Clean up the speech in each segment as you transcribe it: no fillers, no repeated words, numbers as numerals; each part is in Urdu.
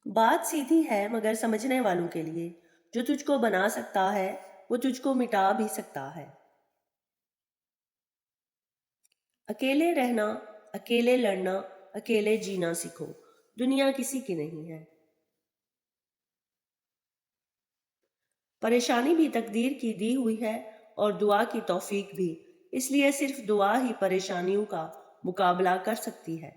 بات سیدھی ہے مگر سمجھنے والوں کے لیے۔ جو تجھ کو بنا سکتا ہے وہ تجھ کو مٹا بھی سکتا ہے۔ اکیلے رہنا، اکیلے لڑنا، اکیلے جینا سیکھو، دنیا کسی کی نہیں ہے۔ پریشانی بھی تقدیر کی دی ہوئی ہے اور دعا کی توفیق بھی، اس لیے صرف دعا ہی پریشانیوں کا مقابلہ کر سکتی ہے۔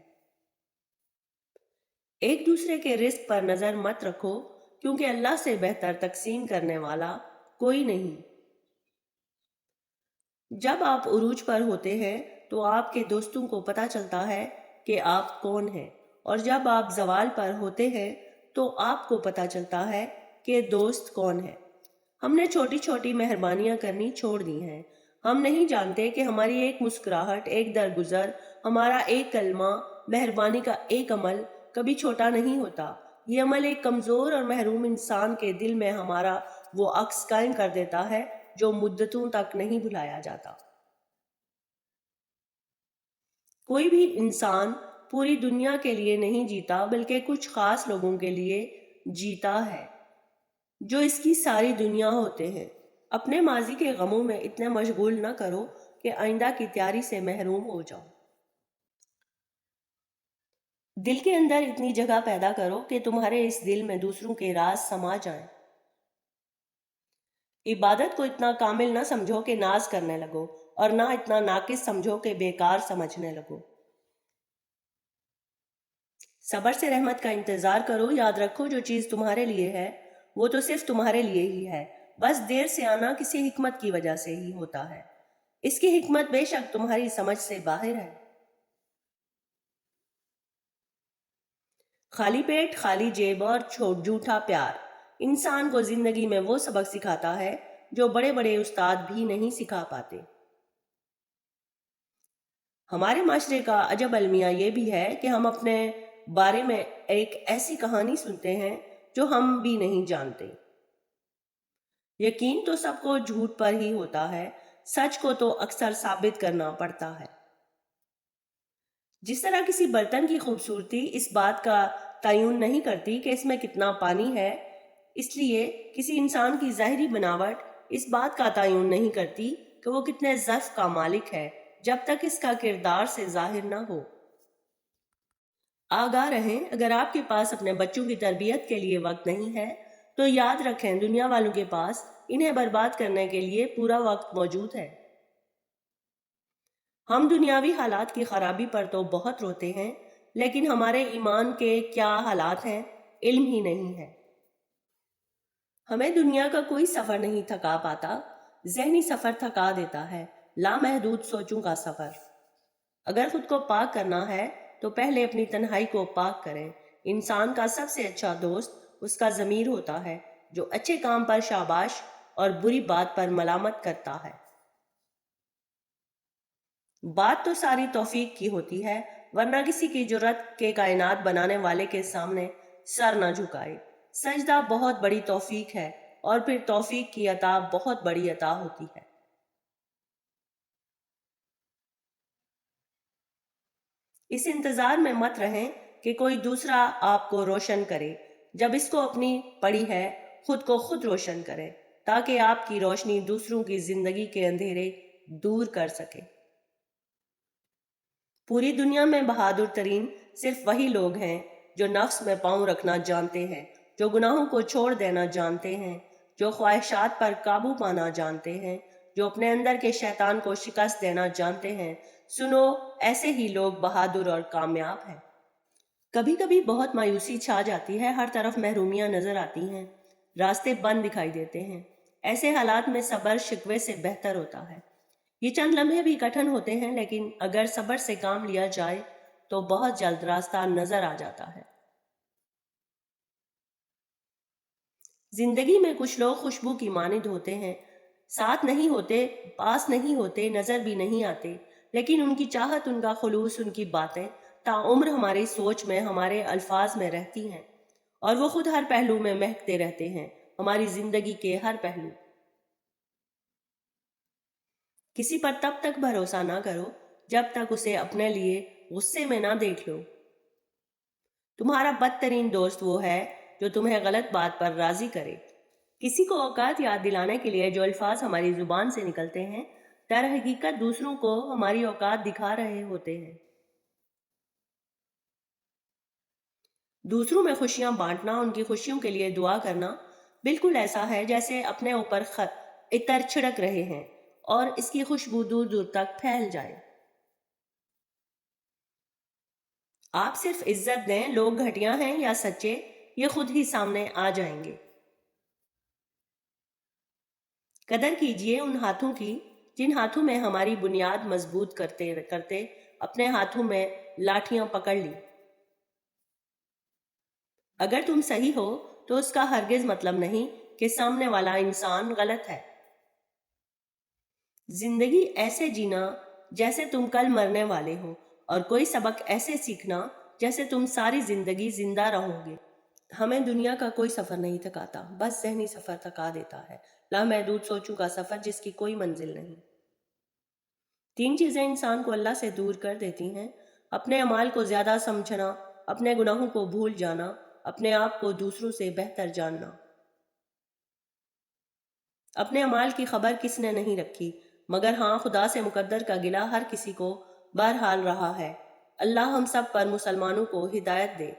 ایک دوسرے کے رزق پر نظر مت رکھو، کیونکہ اللہ سے بہتر تقسیم کرنے والا کوئی نہیں۔ جب آپ عروج پر ہوتے ہیں تو آپ کے دوستوں کو پتہ چلتا ہے کہ آپ کون ہیں، اور جب آپ زوال پر ہوتے ہیں تو آپ کو پتہ چلتا ہے کہ دوست کون ہے۔ ہم نے چھوٹی چھوٹی مہربانیاں کرنی چھوڑ دی ہیں۔ ہم نہیں جانتے کہ ہماری ایک مسکراہٹ، ایک درگزر، ہمارا ایک کلمہ، مہربانی کا ایک عمل کبھی چھوٹا نہیں ہوتا۔ یہ عمل ایک کمزور اور محروم انسان کے دل میں ہمارا وہ عکس قائم کر دیتا ہے جو مدتوں تک نہیں بھلایا جاتا۔ کوئی بھی انسان پوری دنیا کے لیے نہیں جیتا، بلکہ کچھ خاص لوگوں کے لیے جیتا ہے جو اس کی ساری دنیا ہوتے ہیں۔ اپنے ماضی کے غموں میں اتنے مشغول نہ کرو کہ آئندہ کی تیاری سے محروم ہو جاؤ۔ دل کے اندر اتنی جگہ پیدا کرو کہ تمہارے اس دل میں دوسروں کے راز سما جائیں۔ عبادت کو اتنا کامل نہ سمجھو کہ ناز کرنے لگو، اور نہ اتنا ناقص سمجھو کہ بیکار سمجھنے لگو۔ صبر سے رحمت کا انتظار کرو۔ یاد رکھو جو چیز تمہارے لیے ہے وہ تو صرف تمہارے لیے ہی ہے، بس دیر سے آنا کسی حکمت کی وجہ سے ہی ہوتا ہے۔ اس کی حکمت بے شک تمہاری سمجھ سے باہر ہے۔ خالی پیٹ، خالی جیب اور جھوٹا پیار انسان کو زندگی میں وہ سبق سکھاتا ہے جو بڑے بڑے استاد بھی نہیں سکھا پاتے۔ ہمارے معاشرے کا عجب المیہ یہ بھی ہے کہ ہم اپنے بارے میں ایک ایسی کہانی سنتے ہیں جو ہم بھی نہیں جانتے۔ یقین تو سب کو جھوٹ پر ہی ہوتا ہے، سچ کو تو اکثر ثابت کرنا پڑتا ہے۔ جس طرح کسی برتن کی خوبصورتی اس بات کا تعین نہیں کرتی کہ اس میں کتنا پانی ہے، اس لیے کسی انسان کی ظاہری بناوٹ اس بات کا تعین نہیں کرتی کہ وہ کتنے ظرف کا مالک ہے، جب تک اس کا کردار سے ظاہر نہ ہو۔ آگاہ رہیں، اگر آپ کے پاس اپنے بچوں کی تربیت کے لیے وقت نہیں ہے تو یاد رکھیں دنیا والوں کے پاس انہیں برباد کرنے کے لیے پورا وقت موجود ہے۔ ہم دنیاوی حالات کی خرابی پر تو بہت روتے ہیں، لیکن ہمارے ایمان کے کیا حالات ہیں علم ہی نہیں ہے۔ ہمیں دنیا کا کوئی سفر نہیں تھکا پاتا، ذہنی سفر تھکا دیتا ہے، لامحدود سوچوں کا سفر۔ اگر خود کو پاک کرنا ہے تو پہلے اپنی تنہائی کو پاک کریں۔ انسان کا سب سے اچھا دوست اس کا ضمیر ہوتا ہے، جو اچھے کام پر شاباش اور بری بات پر ملامت کرتا ہے۔ بات تو ساری توفیق کی ہوتی ہے، ورنہ کسی کی جرت کے کائنات بنانے والے کے سامنے سر نہ جھکائے۔ سجدہ بہت بڑی توفیق ہے، اور پھر توفیق کی عطا بہت بڑی عطا ہوتی ہے۔ اس انتظار میں مت رہیں کہ کوئی دوسرا آپ کو روشن کرے، جب اس کو اپنی پڑی ہے خود کو خود روشن کریں، تاکہ آپ کی روشنی دوسروں کی زندگی کے اندھیرے دور کر سکے۔ پوری دنیا میں بہادر ترین صرف وہی لوگ ہیں جو نفس میں پاؤں رکھنا جانتے ہیں، جو گناہوں کو چھوڑ دینا جانتے ہیں، جو خواہشات پر قابو پانا جانتے ہیں، جو اپنے اندر کے شیطان کو شکست دینا جانتے ہیں۔ سنو، ایسے ہی لوگ بہادر اور کامیاب ہیں۔ کبھی کبھی بہت مایوسی چھا جاتی ہے، ہر طرف محرومیاں نظر آتی ہیں، راستے بند دکھائی دیتے ہیں۔ ایسے حالات میں صبر شکوے سے بہتر ہوتا ہے۔ یہ چند لمحے بھی کٹھن ہوتے ہیں، لیکن اگر صبر سے کام لیا جائے تو بہت جلد راستہ نظر آ جاتا ہے۔ زندگی میں کچھ لوگ خوشبو کی مانند ہوتے ہیں، ساتھ نہیں ہوتے، پاس نہیں ہوتے، نظر بھی نہیں آتے، لیکن ان کی چاہت، ان کا خلوص، ان کی باتیں تاعمر ہماری سوچ میں، ہمارے الفاظ میں رہتی ہیں، اور وہ خود ہر پہلو میں مہکتے رہتے ہیں، ہماری زندگی کے ہر پہلو۔ کسی پر تب تک بھروسہ نہ کرو جب تک اسے اپنے لیے غصے میں نہ دیکھ لو۔ تمہارا بدترین دوست وہ ہے جو تمہیں غلط بات پر راضی کرے۔ کسی کو اوقات یاد دلانے کے لیے جو الفاظ ہماری زبان سے نکلتے ہیں در حقیقت دوسروں کو ہماری اوقات دکھا رہے ہوتے ہیں۔ دوسروں میں خوشیاں بانٹنا، ان کی خوشیوں کے لیے دعا کرنا بالکل ایسا ہے جیسے اپنے اوپر عطر چھڑک رہے ہیں اور اس کی خوشبو دور دور تک پھیل جائے۔ آپ صرف عزت دیں، لوگ گھٹیا ہیں یا سچے یہ خود ہی سامنے آ جائیں گے۔ قدر کیجئے ان ہاتھوں کی جن ہاتھوں میں ہماری بنیاد مضبوط کرتے کرتے اپنے ہاتھوں میں لاٹھیاں پکڑ لی۔ اگر تم صحیح ہو تو اس کا ہرگز مطلب نہیں کہ سامنے والا انسان غلط ہے۔ زندگی ایسے جینا جیسے تم کل مرنے والے ہو، اور کوئی سبق ایسے سیکھنا جیسے تم ساری زندگی زندہ رہو گے۔ ہمیں دنیا کا کوئی سفر نہیں تھکاتا، بس ذہنی سفر تھکا دیتا ہے، لامحدود سوچوں کا سفر جس کی کوئی منزل نہیں۔ 3 چیزیں انسان کو اللہ سے دور کر دیتی ہیں: اپنے اعمال کو زیادہ سمجھنا، اپنے گناہوں کو بھول جانا، اپنے آپ کو دوسروں سے بہتر جاننا۔ اپنے اعمال کی خبر کس نے نہیں رکھی، مگر ہاں خدا سے مقدر کا گلہ ہر کسی کو بہرحال رہا ہے۔ اللہ ہم سب پر مسلمانوں کو ہدایت دے۔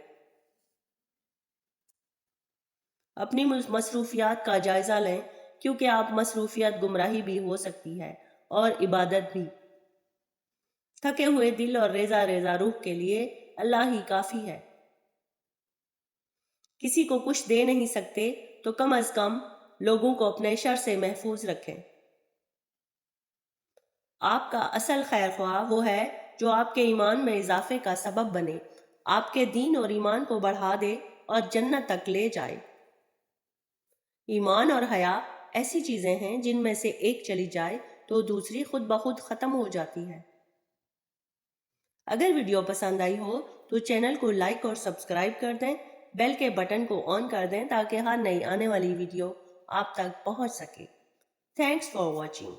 اپنی مصروفیات کا جائزہ لیں، کیونکہ آپ مصروفیت گمراہی بھی ہو سکتی ہے اور عبادت بھی۔ تھکے ہوئے دل اور ریزہ ریزہ روح کے لیے اللہ ہی کافی ہے۔ کسی کو کچھ دے نہیں سکتے تو کم از کم لوگوں کو اپنے شر سے محفوظ رکھیں۔ آپ کا اصل خیر خواہ وہ ہے جو آپ کے ایمان میں اضافے کا سبب بنے، آپ کے دین اور ایمان کو بڑھا دے اور جنت تک لے جائے۔ ایمان اور حیا ایسی چیزیں ہیں جن میں سے ایک چلی جائے تو دوسری خود بخود ختم ہو جاتی ہے۔ اگر ویڈیو پسند آئی ہو تو چینل کو لائک اور سبسکرائب کر دیں، بیل کے بٹن کو آن کر دیں تاکہ ہر نئی آنے والی ویڈیو آپ تک پہنچ سکے۔ Thanks for watching.